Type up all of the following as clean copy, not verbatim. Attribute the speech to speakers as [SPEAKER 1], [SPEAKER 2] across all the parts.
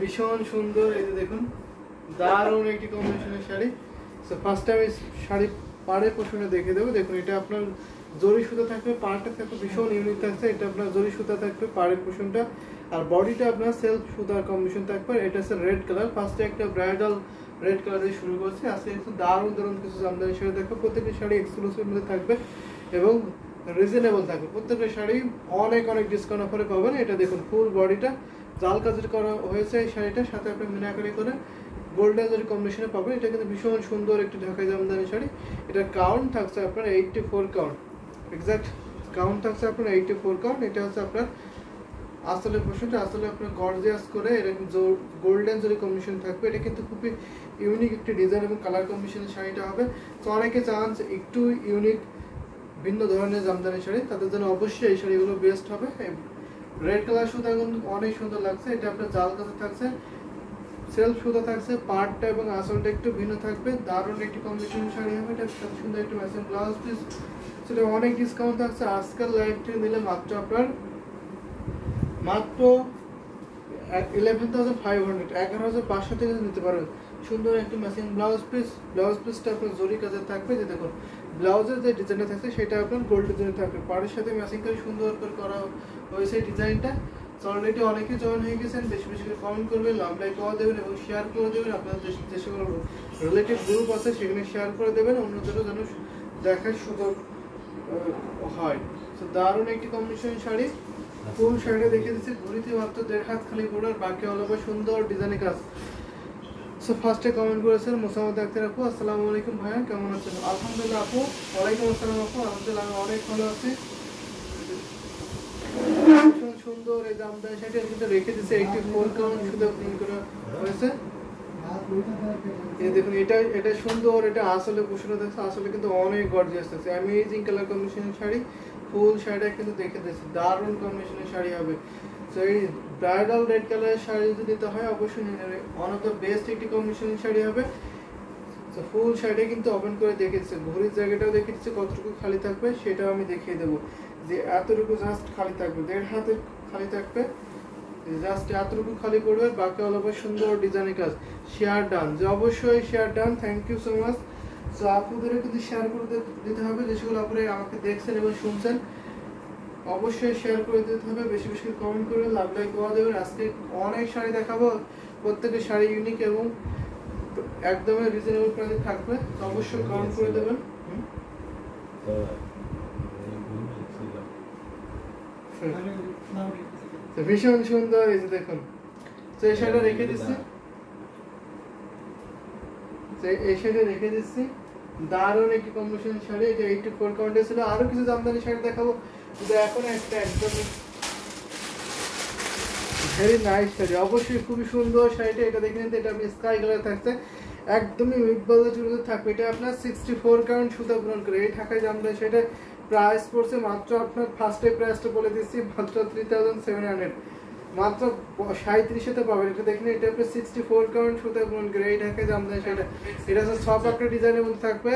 [SPEAKER 1] ভীষণ সুন্দর, এই যে দেখুন দারুণ একটি কম্বিনেশনের শাড়ি। সো ফার্স্ট টাইম এই শাড়ি পাড়ের পোর্শনে দেখে দেবো। দেখুন এটা আপনার জরি সুতা থাকবে, পাড়টা থাকবে ভীষণ ইউনিক থাকছে। এটা আপনার জরি সুতা থাকবে পাড়ের পোর্শনটা, আর বডিটা আপনার সেলফ সুতার কম্বিনেশন থাকবে। এটা হচ্ছে রেড কালার। ফার্স্টে একটা ব্রাইডাল রেড কালার দিয়ে শুরু করছে। আজকে একটু দারুণ দারুণ কিছু জামদানি শাড়ি থাকবে। প্রত্যেকটি শাড়ি এক্সক্লুসিভ মধ্যে থাকবে এবং রিজনেবল থাকবে। প্রত্যেকটা শাড়ি অনেক অনেক ডিসকাউন্ট অফারে পাবেন। এটা দেখুন ফুল বডিটা জাল কাজের করা হয়েছে এই শাড়িটার সাথে আপনি মিনাকারি করে গোল্ডেন জরি কম্বিনেশনে পাবেন। এটা কিন্তু ভীষণ সুন্দর একটি ঢাকাই জামদানি শাড়ি। এটা কাউন্ট থাকছে আপনার 84 কাউন্ট, এক্সাক্ট কাউন্ট থাকছে আপনার 84 কাউন্ট। এটা হচ্ছে আপনার আসলের পোর্শনটা, আসলে আপনার গর্জিয়াস করে এরকম গোল্ডেন জরি কম্বিনেশন থাকবে। এটা কিন্তু খুবই ইউনিক একটি ডিজাইন এবং কালার কম্বিনেশনের শাড়িটা হবে। তো অনেকে চান একটু ইউনিক ভিন্ন ধরনের জামদানি শাড়ি, তাদের জন্য অবশ্যই এই শাড়িগুলো বেস্ট হবে। রেড কালার সুতা কিন্তু অনেক সুন্দর লাগছে। এটা আপনার জাল কাছে থাকছে, সেলফ সুতা থাকছে, পার্টটা এবং আসলটা একটু ভিন্ন থাকবে। দারুণ একটি কম্বিনেশন শাড়ি হবে। এটা সুন্দর একটি ম্যাচিং ব্লাউজ পিস, সেটা অনেক ডিসকাউন্ট থাকছে। আজকাল লাইভটি নিলে মাত্র আপনার 11,500 11,500 থেকে নিতে পারবেন। সুন্দর একটি ম্যাচিং ব্লাউজ পিস। ব্লাউজ পিসটা আপনার জরি কাজের থাকবে। যে দেখুন ব্লাউজের যে ডিজাইনটা থাকছে সেটা আপনার গোল্ড ডিজাইন থাকবে, পাড়ের সাথে ম্যাচিং করে সুন্দর করে করা হয়েছে এই ডিজাইনটা। অলরেডি অনেকে জয়েন হয়ে গেছেন, বেশি বেশি করে কমেন্ট করবেন, লাভ লাইক করে দেবেন এবং শেয়ার করে দেবেন। আপনাদের যে সকল রিলেটিভ গ্রুপ আছে সেখানে শেয়ার করে দেবেন, অন্যদেরও যেন দেখার সুযোগ হয়। তো দারুণ একটি কম্বিনেশন শাড়ি। ফুল শাড়িটা দেখে দিচ্ছি, ঘড়িতে মাত্র 1.5 হাত খালি বর্ডার, বাকি অল ওভার সুন্দর ডিজাইনের কাজ। সো ফার্স্টে কমেন্ট করেছেন মোসাম্মদ আক্তার আপু, আসসালামু আলাইকুম ভাইয়া, কেমন আছেন? আলহামদুলিল্লাহ আপু, ওয়ালাইকুম আসসালাম আপু, আলহামদুলিল্লাহ আমি অনেক ভালো আছি। ভীষণ সুন্দর এই জামদানি শাড়িটা কিন্তু রেখে দিচ্ছে 84 কাউন্ট সুতা প্রিন্ট করা হয়েছে। এই দেখুন এটা সুন্দর, এটা আসলে পোষণে দেখছে, আসলে কিন্তু অনেক গর্জিয়াস আছে। অ্যামেজিং কালার কম্বিনেশনের শাড়ি। ফুল শাড়িটা কিন্তু দেখে দিচ্ছে দারুণ কম্বিনেশনের শাড়ি হবে। তো এই ব্রাইডাল রেড কালারের শাড়ি যদি নিতে হয় অবশ্যই নিয়ে নেবে, ওয়ান অফ দ্য বেস্ট একটি কম্বিনেশনের শাড়ি হবে। তো ফুল শাড়িটা কিন্তু ওপেন করে দেখেছে, ঘড়ির জায়গাটাও দেখে দিচ্ছে কতটুকু খালি থাকবে সেটাও আমি দেখিয়ে দেবো। যে এতটুকু জাস্ট খালি থাকবে, 1.5 হাতের খালি থাকবে, জাস্ট এতটুকু খালি করবে, বাকি অল ওভার সুন্দর ডিজাইনের কাজ। শেয়ার ডান, যে অবশ্যই share done, thank you so much. So আপুদেরও কিন্তু শেয়ার করে দিতে হবে, যে সকল আপুরা আমাকে দেখছেন এবং শুনছেন অবশ্যই শেয়ার করে দিতে হবে, বেশি বেশি কমেন্ট করবেন, লাভ লাইক করে দেবেন। আজকে অনেক শাড়ি দেখাবো, প্রত্যেকের শাড়ি ইউনিক এবং একদমই রিজনেবল প্রাইসে থাকবে। তো অবশ্যই কমেন্ট করে দেবেন। ভীষণ সুন্দর, এই যে দেখুন। তো এই শাড়িটা রেখে দিচ্ছি, দারুণ একটি কম্বিনেশন শাড়ি। এটা 84 কাউন্টে ছিল। আরো কিছু জামদানি শাড়ি দেখাবো, কিন্তু এখন একটা একদম ভেরি নাইস শাড়ি, অবশ্যই খুবই সুন্দর শাড়িটা। এটা দেখে নিতে, এটা আপনি স্কাই কালার থাকছে, একদমই মিড বাজার চুড়িতে থাকবে। এটা আপনার 64 কাউন্ট সুতা পূরণ করে এই ঢাকায় জামদানি শাড়িটা প্রাইস পড়ছে মাত্র আপনার ফার্স্টে প্রাইসটা বলে দিচ্ছি মাত্র 3,700, মাত্র 3700-তে পাবেন। এটা দেখেন, এটা আপনার 64 কাউন্ট সুতা পূরণ করে এই ঢাকায় জামদানি শাড়িটা। এটা হচ্ছে সব একটা ডিজাইনের মধ্যে থাকবে।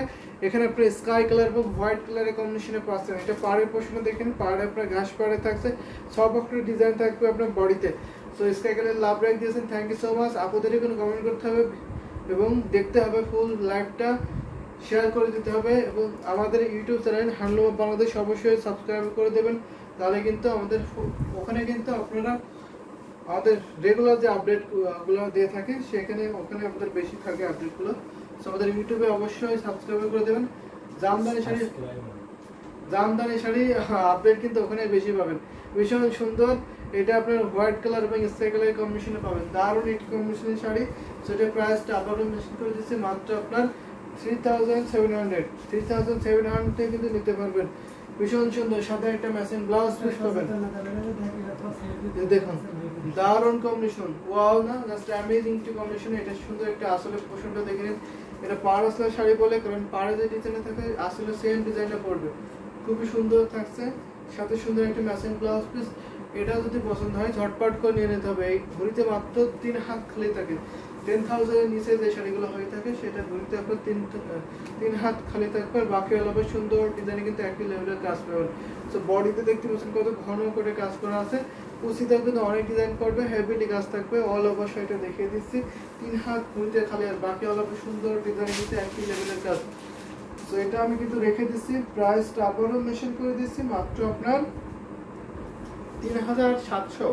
[SPEAKER 1] এখানে আপনি স্কাই কালার এবং হোয়াইট কালারের কম্বিনেশনে পাচ্ছেন। এটা পাড়ের পোর্শনে দেখেন, পাড়ে আপনার ঘাস পাড়ে থাকছে, সব একটা ডিজাইন থাকবে আপনার বডিতে। So sky colour love like দিয়েছেন, থ্যাংক ইউ সো মাচ। আপুদেরই কোনো কমেন্ট করতে হবে এবং দেখতে হবে, ফুল লাইভটা শেয়ার করে দিতে হবে এবং আমাদের ইউটিউব চ্যানেল হ্যান্ডলুম বাংলাদেশ অবশ্যই সাবস্ক্রাইব করে দেবেন। তাহলে কিন্তু আমাদের ওখানে কিন্তু আপনারা আমাদের রেগুলার যে আপডেটগুলো দিয়ে থাকে ওখানে আমাদের বেশি থাকে আপডেটগুলো। সো আমাদের ইউটিউবে অবশ্যই সাবস্ক্রাইব করে দেবেন। জামদানি শাড়ি আপডেট কিন্তু ওখানে বেশি পাবেন। ভীষণ সুন্দর, এটা আপনার হোয়াইট কালার এবং স্কাই কালারের কম্বিনেশনে পাবেন। দারুণ একটি কম্বিনেশনের শাড়ি। সেটার প্রাইসটা আবারও মেনশন করে দিচ্ছি, মাত্র আপনার 3,700 কিন্তু নিতে পারবেন। ভীষণ সুন্দর, সাদা একটা ম্যাচিং ব্লাউজ পিস পাবেন। দেখুন দারুণ কম্বিনেশন, ওয়াও না, জাস্ট অ্যামেজিং টু কম্বিনেশন। এটা সুন্দর একটা আসলে পোর্শনটা দেখে নিন। এটা পাড় আসলে শাড়ি বলে, কারণ পাড়ে যে ডিজাইনটা থাকে আসলে সেম ডিজাইনটা পড়বে, খুবই সুন্দর থাকছে, সাথে সুন্দর একটা ম্যাচিং ব্লাউজ পিস। এটা যদি পছন্দ হয় ঝটপট করে নিয়ে নিতে হবে। এই ঘড়িতে মাত্র 3 হাত খালি থাকে, 10,000 এর নিচে যে শাড়িগুলো হয়ে থাকে সেটা ধরতে আপনার তিন হাত খালি থাকবে, আর বাকি আলাদা সুন্দর ডিজাইনে কিন্তু একই লেভেলের কাজ পাবেন। তো বডিতে দেখতে পাচ্ছেন কত ঘন করে কাজ করা আছে, কুচিতেও কিন্তু অনেক ডিজাইন করবে, হেভিলি কাজ থাকবে। অল ওভার শাড়িটা দেখিয়ে দিচ্ছি, 3 হাত ঘুরতে খালি, আর বাকি আলাদা সুন্দর ডিজাইন কিন্তু একই লেভেলের কাজ। তো এটা আমি কিন্তু রেখে দিচ্ছি, প্রাইসটা আবারও মেনশন করে দিচ্ছি, মাত্র আপনার 3,700।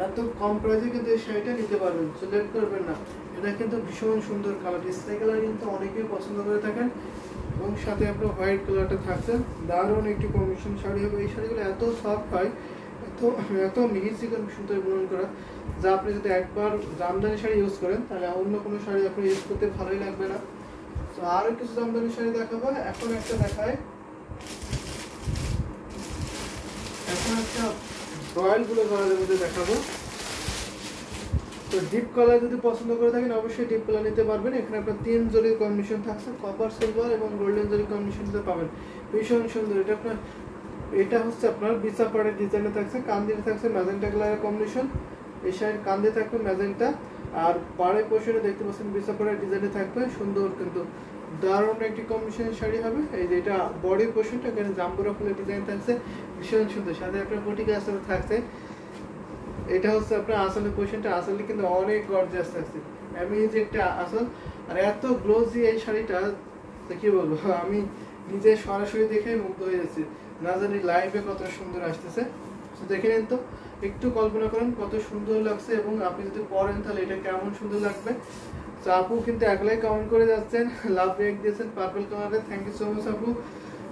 [SPEAKER 1] এত কম প্রাইসে কিন্তু এই শাড়িটা নিতে পারবেন, সো লেট করবেন না। এটা কিন্তু ভীষণ সুন্দর কালার, স্কাই কালার কিন্তু অনেকেই পছন্দ করে থাকেন, এবং সাথে আপনার হোয়াইট কালারটা থাকছে। দারুণ একটি কম্বিনেশন শাড়ি হবে। এই শাড়িগুলো এত সফট হয়, এত মিহি সুন্দর বুনন করা, যা আপনি যদি একবার জামদানি শাড়ি ইউজ করেন তাহলে অন্য কোনো শাড়ি আপনি ইউজ করতে ভালোই লাগবে না। তো আরও কিছু জামদানি শাড়ি দেখাবো। এখন একটা দেখায়, এখন একটা রয়্যাল ব্লু কালারের মধ্যে দেখাবো। তো ডিপ কালার যদি পছন্দ করে থাকেন অবশ্যই ডিপ কালার নিতে পারবেন। এখানে আপনার 3 জরির কম্বিনেশন থাকছে, কপার, সিলভার এবং গোল্ডেন জরির কম্বিনেশনটা পাবেন, ভীষণ সুন্দর। এটা হচ্ছে আপনার বিছা পাড়ের ডিজাইনে থাকছে, কান্দিতে থাকছে ম্যাজেন্টা কালারের কম্বিনেশন, এই শাড়ির কান্দে থাকবে ম্যাজেন্টা, আর পাড়ের পোর্শনে দেখতে পাচ্ছেন বিছা পাড়ের ডিজাইনে থাকবে সুন্দর, কিন্তু দারুণ একটি কম্বিনেশনের শাড়ি হবে। এই যে এটা বডির পোর্শনটা, এখানে জাম্বুরা ফুলের ডিজাইন থাকছে, ভীষণ সুন্দর, সাথে আপনার কোটিকা আসলে থাকছে। এটা হচ্ছে আপনার আসলের পোর্শনটা, আসলে কিন্তু অনেক গর্জিয়াস থাকছে, অ্যামেজিং একটা আসল। আর এত গ্লোজি এই শাড়িটা কি বলবো, আমি নিজে সরাসরি দেখে মুগ্ধ হয়ে যাচ্ছি, না জানি লাইভে কত সুন্দর আসতেছে। তো দেখে নিন, তো একটু কল্পনা করেন কত সুন্দর লাগছে, এবং আপনি যদি পরেন তাহলে এটা কেমন সুন্দর লাগবে। তো আপু কিন্তু একলাই কমেন্ট করে যাচ্ছেন, লাভ রেক দিয়েছেন পার্পল কালারে, থ্যাংক ইউ সো মাচ আপু।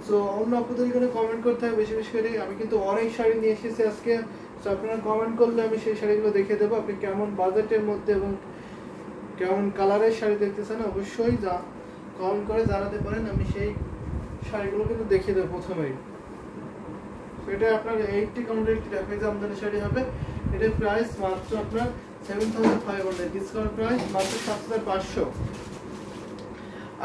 [SPEAKER 1] সো অন্য আপুদের এখানে কমেন্ট করতে হবে বেশি বেশি করে। আমি কিন্তু অনেক শাড়ি নিয়ে এসেছি আজকে, তো আপনারা কমেন্ট করলে আমি সেই শাড়িগুলো দেখিয়ে দেবো। আপনি কেমন বাজেটের মধ্যে এবং কেমন কালারের শাড়ি দেখতেছেন অবশ্যই কমেন্ট করে জানাতে পারেন, আমি সেই শাড়িগুলো কিন্তু দেখিয়ে দেবো প্রথমেই। এটা আপনার 80 কাউন্টের একটি ঢাকাই জামদানি শাড়ি হবে। এটার প্রাইস মাত্র আপনার 7,500, ডিসকাউন্ট প্রাইস মাত্র 7,500।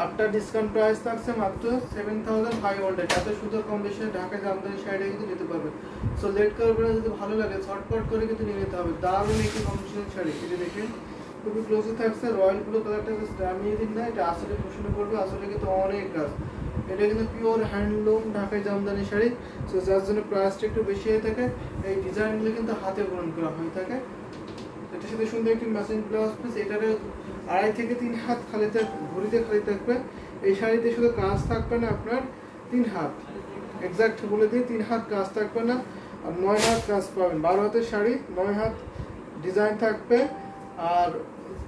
[SPEAKER 1] আপনার ডিসকাউন্ট প্রাইস থাকছে মাত্র 7,500। এত সুন্দর কম্বিনেশনে ঢাকাই জামদানি শাড়িটা কিন্তু নিতে পারবেন। সো লেট করবেন না, যদি ভালো লাগে ঝটপট করে কিন্তু নিয়ে নিতে হবে। দারুণ একটি কম্বিনেশনের শাড়ি, এটা দেখেন খুবই ক্লোজে থাকছে, রয়্যাল ব্লু কালারটা আমি দিন না, এটা আসলে পোষণ করবে, আসলে কিন্তু অনেক কাজ। এটা কিন্তু পিওর হ্যান্ডলুম ঢাকাই জামদানি শাড়ি, সো যার জন্য প্রাইসটা একটু বেশি হয়ে থাকে। এই ডিজাইনগুলো কিন্তু হাতে বুনন করা হয়ে থাকে। এটার সাথে সুন্দর একটি ম্যাচিং ব্লাউজ পিস, এটারে 2.5 থেকে 3 হাত খালি ঘুরিতে খালি থাকবে। এই শাড়িতে শুধু কাজ থাকবে না আপনার 3 হাত, এক্সাক্ট বলে দিই 3 হাত কাজ থাকবে না, আর 9 হাত কাজ পাবেন। 12 হাতের শাড়ি, 9 হাত ডিজাইন থাকবে, আর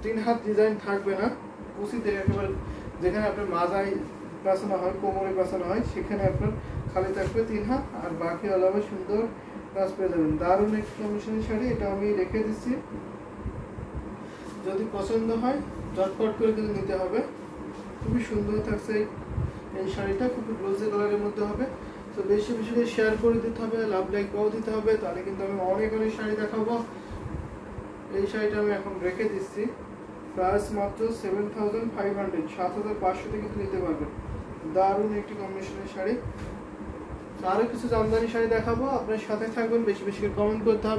[SPEAKER 1] 3 হাত ডিজাইন থাকবে না। কুচিতে একেবারে যেখানে আপনার মাজায় পেছানো হয়, কোমরে পেছানো হয়, সেখানে আপনার খালি থাকবে 3 হাত, আর বাকি আলাদা সুন্দর কাজ পেয়ে যাবেন। দারুণ একটি কমিশনের শাড়ি, এটা আমি রেখে দিচ্ছি, যদি পছন্দ হয় ঝটপট করে কিন্তু নিতে হবে। খুবই সুন্দর থাকছে এই শাড়িটা, খুবই গ্লোজি কালারের মধ্যে হবে। তো বেশি বেশি করে শেয়ার করে দিতে হবে, লাভ লাইক পাও দিতে হবে, তাহলে কিন্তু আমি অনেক অনেক শাড়ি দেখাবো। এই শাড়িটা আমি এখন রেখে দিচ্ছি, প্রাইস মাত্র 7,500, 7,500 থেকে কিন্তু নিতে পারবেন। দারুণ একটি কম্বিনেশনের শাড়ি। আরও কিছু জামদানি শাড়ি দেখাবো, আপনার সাথে থাকবেন, বেশি বেশি করে কমেন্ট করতে হবে।